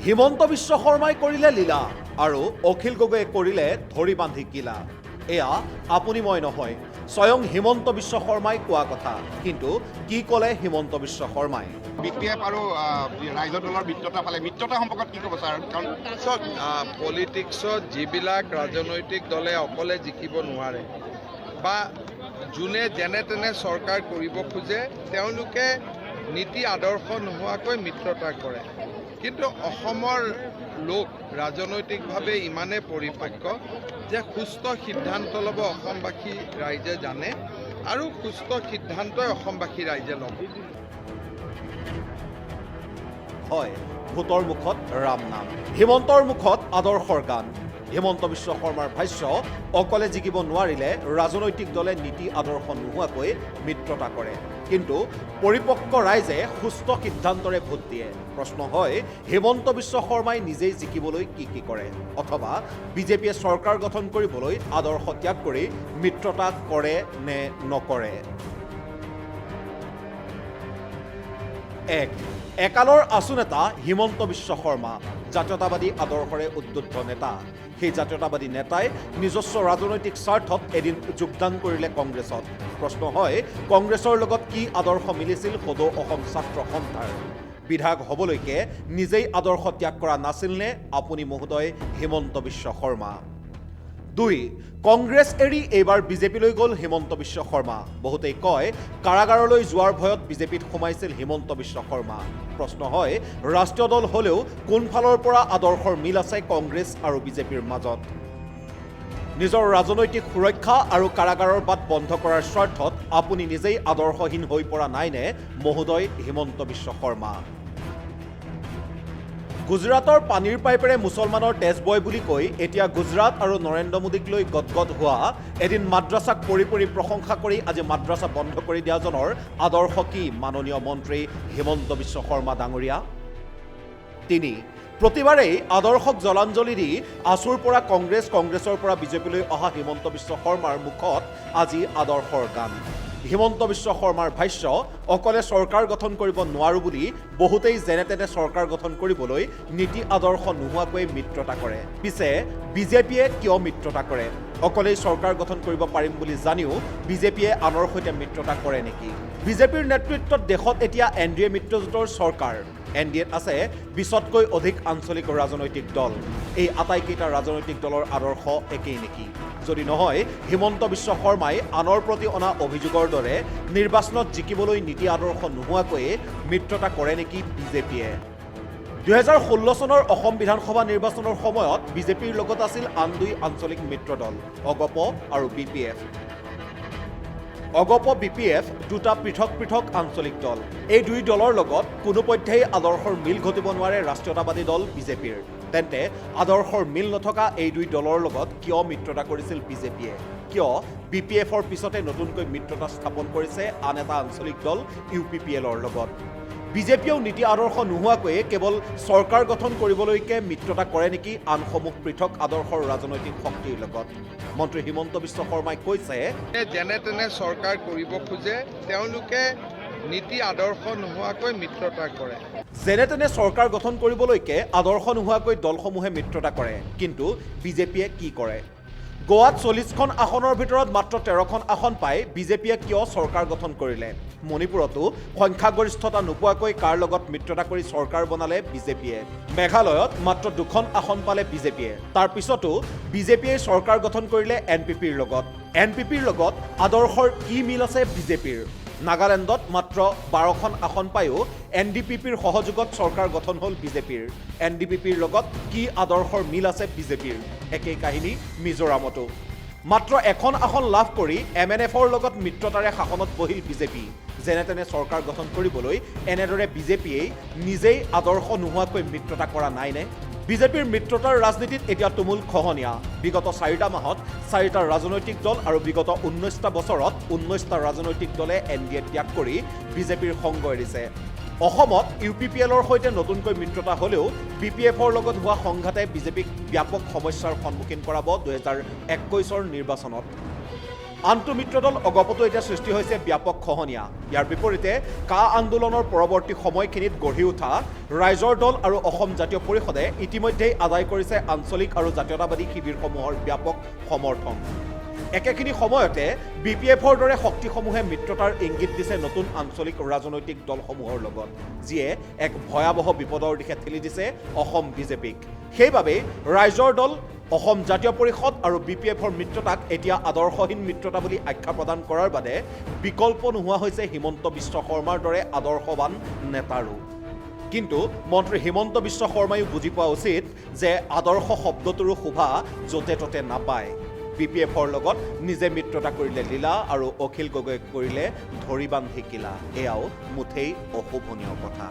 হিমন্ত বিশ্ব শৰ্মাই কৰিলে লীলা আৰু অখিল গগৈয়ে কৰিলে ধৰি বান্ধি কিলা। এয়া আপুনি মই নহয়, স্বয়ং হিমন্ত বিশ্ব শৰ্মাই কোৱা কথা। কিন্তু কি ক'লে হিমন্ত বিশ্ব শৰ্মাই? BPF আৰু ৰাইজৰ দলৰ মিত্ৰতা পালে, মিত্ৰতা সম্পৰ্কত কি ক'ব ছাৰ? কাৰণ পলিটিক্সত যিবিলাক ৰাজনৈতিক দলে অকলে জিকিব নোৱাৰে বা যোনে যেনে তেনে চৰকাৰ কৰিব খোজে, তেওঁলোকে নীতি আদৰ্শ নোহোৱাকৈ মিত্ৰতা কৰে। কিন্তু অসমৰ লোক ৰাজনৈতিকভাৱে ইমানেই পৰিপক্ক যে সুস্থ সিদ্ধান্ত ল'ব অসমবাসী ৰাইজে জানে আৰু সুস্থ সিদ্ধান্তই অসমবাসী ৰাইজে ল'ব। হয়, ভোটৰ মুখত ৰাম নাম, হিমন্তৰ মুখত আদৰ্শৰ গান। হিমন্ত বিশ্ব শৰ্মাৰ ভাষ্য, অকলে জিকিব নোৱাৰিলে ৰাজনৈতিক দলে নীতি আদৰ্শ নোহোৱাকৈ মিত্ৰতা কৰে, কিন্তু পৰিপক্ক ৰাইজে সুস্থ সিদ্ধান্তৰে ভোট দিয়ে। প্ৰশ্ন হয়, হিমন্ত বিশ্ব শৰ্মাই নিজেই জিকিবলৈ কি কৰে, অথবা বিজেপিয়ে চৰকাৰ গঠন কৰিবলৈ আদৰ্শ ত্যাগ কৰি মিত্ৰতা কৰে নে নকৰে? একালৰ আছু নেতা হিমন্ত বিশ্ব শৰ্মা, জাতীয়তাবাদী আদৰ্শৰে উদ্বুদ্ধ নেতা। সেই জাতীয়তাবাদী নেতাই নিজস্ব ৰাজনৈতিক স্বাৰ্থত এদিন যোগদান কৰিলে কংগ্ৰেছত। প্ৰশ্ন হয়, কংগ্ৰেছৰ লগত কি আদৰ্শ মিলিছিল সদৌ অসম ছাত্ৰ সন্থাৰ? বিধায়ক হ'বলৈকে নিজেই আদৰ্শ ত্যাগ কৰা নাছিল নে আপুনি মহোদয় হিমন্ত বিশ্ব শৰ্মা? 2. কংগ্ৰেছ এৰি এইবাৰ বিজেপিলৈ গ'ল হিমন্ত বিশ্ব শৰ্মা। বহুতেই কয়, কাৰাগাৰলৈ যোৱাৰ ভয়ত বিজেপিত সোমাইছিল হিমন্ত বিশ্ব শৰ্মা। প্ৰশ্ন হয়, ৰাষ্ট্ৰীয় দল হ'লেও কোনফালৰ পৰা আদৰ্শৰ মিল আছে কংগ্ৰেছ আৰু বিজেপিৰ মাজত? নিজৰ ৰাজনৈতিক সুৰক্ষা আৰু কাৰাগাৰৰ বাট বন্ধ কৰাৰ স্বাৰ্থত আপুনি নিজেই আদৰ্শহীন হৈ পৰা নাইনে মহোদয় হিমন্ত বিশ্ব শৰ্মা? গুজৰাটৰ পানীৰ পাইপেৰে মুছলমানৰ তেজ বয় বুলি কৈ এতিয়া গুজৰাট আৰু নৰেন্দ্ৰ মোদীক লৈ গদগদ হোৱা, এদিন মাদ্ৰাছাক পৰি প্ৰশংসা কৰি আজি মাদ্ৰাছা বন্ধ কৰি দিয়াজনৰ আদৰ্শ কি মাননীয় মন্ত্ৰী হিমন্ত বিশ্ব শৰ্মা ডাঙৰীয়া? 3. প্ৰতিবাৰেই আদৰ্শক জলাঞ্জলি দি আছুৰ পৰা কংগ্ৰেছ, কংগ্ৰেছৰ পৰা বিজেপিলৈ অহা হিমন্ত বিশ্ব শৰ্মাৰ মুখত আজি আদৰ্শৰ গান। হিমন্ত বিশ্ব শৰ্মাৰ ভাষ্য, অকলে চৰকাৰ গঠন কৰিব নোৱাৰো বুলি বহুতেই যেনে তেনে চৰকাৰ গঠন কৰিবলৈ নীতি আদৰ্শ নোহোৱাকৈ মিত্ৰতা কৰে। পিছে বিজেপিয়ে কিয় মিত্ৰতা কৰে? অকলেই চৰকাৰ গঠন কৰিব পাৰিম বুলি জানিও বিজেপিয়ে আনৰ সৈতে মিত্ৰতা কৰে নেকি? বিজেপিৰ নেতৃত্বত দেশত এতিয়া NDA মিত্ৰজোঁটৰ চৰকাৰ। NDAত আছে 20তকৈ অধিক আঞ্চলিক ৰাজনৈতিক দল। এই আটাইকেইটা ৰাজনৈতিক দলৰ আদৰ্শ একেই নেকি? যদি নহয়, হিমন্ত বিশ্ব শৰ্মাই আনৰ প্ৰতি অনা অভিযোগৰ দৰে নিৰ্বাচনত জিকিবলৈ নীতি আদৰ্শ নোহোৱাকৈয়ে মিত্ৰতা কৰে নেকি বিজেপিয়ে? 2016 চনৰ অসম বিধানসভা নিৰ্বাচনৰ সময়ত বিজেপিৰ লগত আছিল আন 2 আঞ্চলিক মিত্ৰ দল, অগপ আৰু BPF। অগপ BPF দুটা পৃথক আঞ্চলিক দল। এই 2 দলৰ লগত কোনোপধ্যেই আদৰ্শৰ মিল ঘটিব নোৱাৰে ৰাষ্ট্ৰীয়তাবাদী দল বিজেপিৰ। তেন্তে আদৰ্শৰ মিল নথকা এই 2 দলৰ লগত কিয় মিত্ৰতা কৰিছিল বিজেপিয়ে? কিয় BPFৰ পিছতে নতুনকৈ মিত্ৰতা স্থাপন কৰিছে আন এটা আঞ্চলিক দল UPPLৰ লগত? বিজেপিয়েও নীতি আদৰ্শ নোহোৱাকৈয়ে কেৱল চৰকাৰ গঠন কৰিবলৈকে মিত্ৰতা কৰে নেকি আনসমূহ পৃথক আদৰ্শৰ ৰাজনৈতিক শক্তিৰ লগত? মন্ত্ৰী হিমন্ত বিশ্ব শৰ্মাই কৈছে, যেনে তেনে চৰকাৰ কৰিব খোজে, তেওঁলোকে নীতি আদৰ্শ নোহোৱাকৈ মিত্ৰতা কৰে। যেনে তেনে চৰকাৰ গঠন কৰিবলৈকে আদৰ্শ নোহোৱাকৈ দলসমূহে মিত্ৰতা কৰে, কিন্তু বিজেপিয়ে কি কৰে? গোৱাত 40খন আসনৰ ভিতৰত মাত্ৰ 13খন আসন পাই বিজেপিয়ে কিয় চৰকাৰ গঠন কৰিলে? মণিপুৰতো সংখ্যাগৰিষ্ঠতা নোপোৱাকৈ কাৰ লগত মিত্ৰতা কৰি চৰকাৰ বনালে বিজেপিয়ে? মেঘালয়ত মাত্ৰ 2খন আসন পালে বিজেপিয়ে। তাৰ পিছতো বিজেপিয়ে চৰকাৰ গঠন কৰিলে NPPৰ লগত। NPPৰ লগত আদৰ্শৰ কি মিল আছে বিজেপিৰ? নাগালেণ্ডত মাত্ৰ 12খন আসন পায়ো NDPPৰ সহযোগত চৰকাৰ গঠন হ'ল বিজেপিৰ। NDPPৰ লগত কি আদৰ্শৰ মিল আছে বিজেপিৰ? একেই কাহিনী মিজোৰামতো। মাত্ৰ 1খন আসন লাভ কৰি MNFৰ লগত মিত্ৰতাৰে শাসনত বহিল বিজেপি। যেনে তেনে চৰকাৰ গঠন কৰিবলৈ এনেদৰে বিজেপিয়েই নিজেই আদৰ্শ নোহোৱাকৈ মিত্ৰতা কৰা নাইনে? বিজেপিৰ মিত্ৰতাৰ ৰাজনীতিত এতিয়া তুমুল খহনীয়া। বিগত 4টা মাহত 4টা ৰাজনৈতিক দল আৰু বিগত 19টা বছৰত 19টা ৰাজনৈতিক দলে NDA ত্যাগ কৰি বিজেপিৰ সংগ এৰিছে। অসমত UPPLৰ সৈতে নতুনকৈ মিত্ৰতা হ'লেও BPFৰ লগত হোৱা সংঘাতে বিজেপিক ব্যাপক সমস্যাৰ সন্মুখীন কৰাব 2021 নিৰ্বাচনত। আনটো মিত্ৰদল অগপতো এতিয়া সৃষ্টি হৈছে ব্যাপক খহনীয়া। ইয়াৰ বিপৰীতে কা আন্দোলনৰ পৰৱৰ্তী সময়খিনিত গঢ়ি উঠা ৰাইজৰ দল আৰু অসম জাতীয় পৰিষদে ইতিমধ্যেই আদায় কৰিছে আঞ্চলিক আৰু জাতীয়তাবাদী শিবিৰসমূহৰ ব্যাপক সমৰ্থন। একেখিনি সময়তে BPFৰ দৰে শক্তিসমূহে মিত্ৰতাৰ ইংগিত দিছে নতুন আঞ্চলিক ৰাজনৈতিক দলসমূহৰ লগত, যিয়ে এক ভয়াৱহ বিপদৰ দিশে ঠেলি দিছে অসম বিজেপিক। সেইবাবেই ৰাইজৰ দল, অসম জাতীয় পৰিষদ আৰু BPFৰ মিত্ৰতাক এতিয়া আদৰ্শহীন মিত্ৰতা বুলি আখ্যা প্ৰদান কৰাৰ বাদে বিকল্প নোহোৱা হৈছে হিমন্ত বিশ্ব শৰ্মাৰ দৰে আদৰ্শৱান নেতাৰো। কিন্তু মন্ত্ৰী হিমন্ত বিশ্ব শৰ্মায়ো বুজি পোৱা উচিত যে আদৰ্শ শব্দটোৰো শোভা য'তে ত'তে নাপায়। BPFৰ লগত নিজে মিত্ৰতা কৰিলে লীলা আৰু অখিল গগৈক কৰিলে ধৰি বান্ধি কিলা, এয়াও মুঠেই অশোভনীয় কথা।